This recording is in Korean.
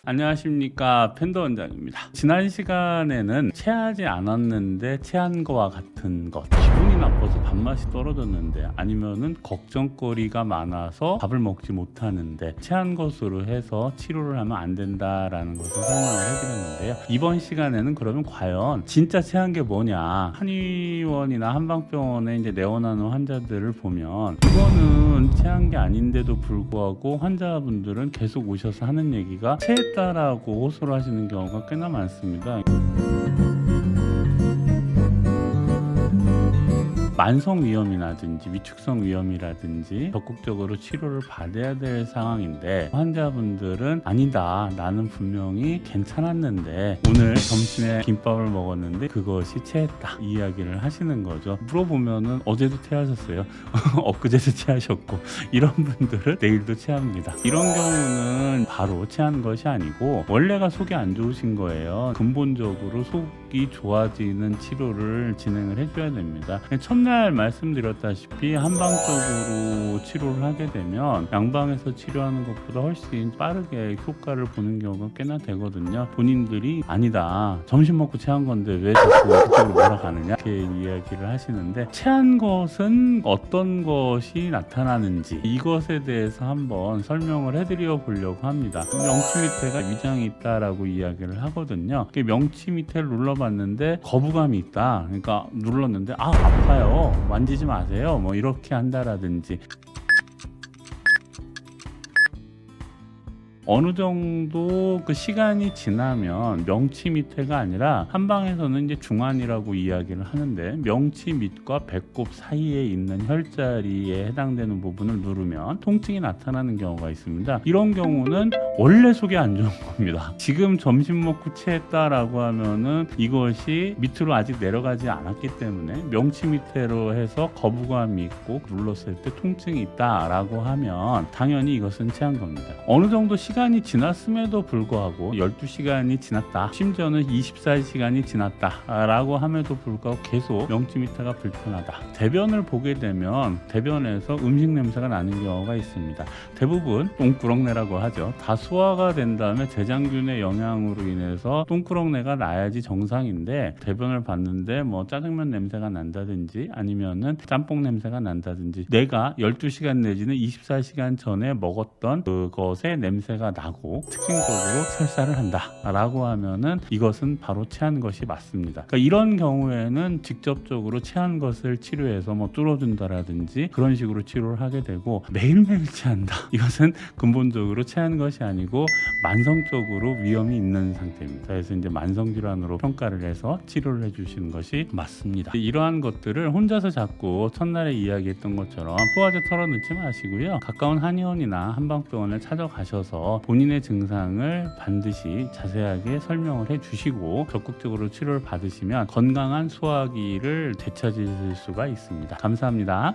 안녕하십니까, 팬더 원장입니다. 지난 시간에는 체하지 않았는데 체한 거와 같은 것, 기분이 나빠서 밥맛이 떨어졌는데, 아니면은 걱정거리가 많아서 밥을 먹지 못하는데 체한 것으로 해서 치료를 하면 안 된다라는 것을 설명을 해드렸는데요. 이번 시간에는 그러면 과연 진짜 체한 게 뭐냐, 한의원이나 한방병원에 이제 내원하는 환자들을 보면 이거는 체한 게 아닌데도 불구하고 환자분들은 계속 오셔서 하는 얘기가 체했다라고 호소를 하시는 경우가 꽤나 많습니다. 만성 위염이라든지 위축성 위염이라든지 적극적으로 치료를 받아야 될 상황인데, 환자분들은 아니다, 나는 분명히 괜찮았는데 오늘 점심에 김밥을 먹었는데 그것이 체했다, 이 이야기를 하시는 거죠. 물어보면은 어제도 체하셨어요. 엊그제도 체하셨고, 이런 분들은 내일도 체합니다. 이런 경우는 바로 체한 것이 아니고 원래가 속이 안 좋으신 거예요. 근본적으로 속이 좋아지는 치료를 진행을 해줘야 됩니다. 첫날 말씀드렸다시피 한방적으로 치료를 하게 되면 양방에서 치료하는 것보다 훨씬 빠르게 효과를 보는 경우가 꽤나 되거든요. 본인들이 아니다, 점심 먹고 체한 건데 왜 자꾸 그쪽으로 몰아가느냐, 이렇게 이야기를 하시는데, 체한 것은 어떤 것이 나타나는지 이것에 대해서 한번 설명을 해드려 보려고 합니다. 명치 밑에가 위장이 있다라고 이야기를 하거든요. 명치 밑에를 눌러봤는데 거부감이 있다, 그러니까 눌렀는데 아파요, 만지지 마세요, 뭐 이렇게 한다라든지, 어느 정도 그 시간이 지나면 명치 밑에가 아니라 한방에서는 이제 중환이라고 이야기를 하는데, 명치 밑과 배꼽 사이에 있는 혈자리에 해당되는 부분을 누르면 통증이 나타나는 경우가 있습니다. 이런 경우는 원래 속이 안 좋은 겁니다. 지금 점심 먹고 체했다라고 하면은 이것이 밑으로 아직 내려가지 않았기 때문에 명치 밑으로 해서 거부감이 있고 눌렀을 때 통증이 있다라고 하면 당연히 이것은 체한 겁니다. 어느 정도 시간이 지났음에도 불구하고 12시간이 지났다, 심지어는 24시간이 지났다 라고 함에도 불구하고 계속 명치 밑에가 불편하다, 대변을 보게 되면 대변에서 음식 냄새가 나는 경우가 있습니다. 대부분 똥꾸렁내라고 하죠. 다 소화가 된 다음에 대장균의 영향으로 인해서 똥꾸렁내가 나야지 정상인데, 대변을 봤는데 뭐 짜장면 냄새가 난다든지 아니면은 짬뽕 냄새가 난다든지, 내가 12시간 내지는 24시간 전에 먹었던 그것의 냄새가 나고 특징적으로 설사를 한다 라고 하면은 이것은 바로 체한 것이 맞습니다. 그러니까 이런 경우에는 직접적으로 체한 것을 치료해서 뭐 뚫어준다라든지 그런 식으로 치료를 하게 되고, 매일매일 체한다, 이것은 근본적으로 체한 것이 아니고 만성적으로 위험이 있는 상태입니다. 그래서 이제 만성질환으로 평가를 해서 치료를 해주시는 것이 맞습니다. 이러한 것들을 혼자서 자꾸 첫날에 이야기했던 것처럼 소화제 털어넣지 마시고요, 가까운 한의원이나 한방병원을 찾아가셔서 본인의 증상을 반드시 자세하게 설명을 해주시고 적극적으로 치료를 받으시면 건강한 소화기를 되찾으실 수가 있습니다. 감사합니다.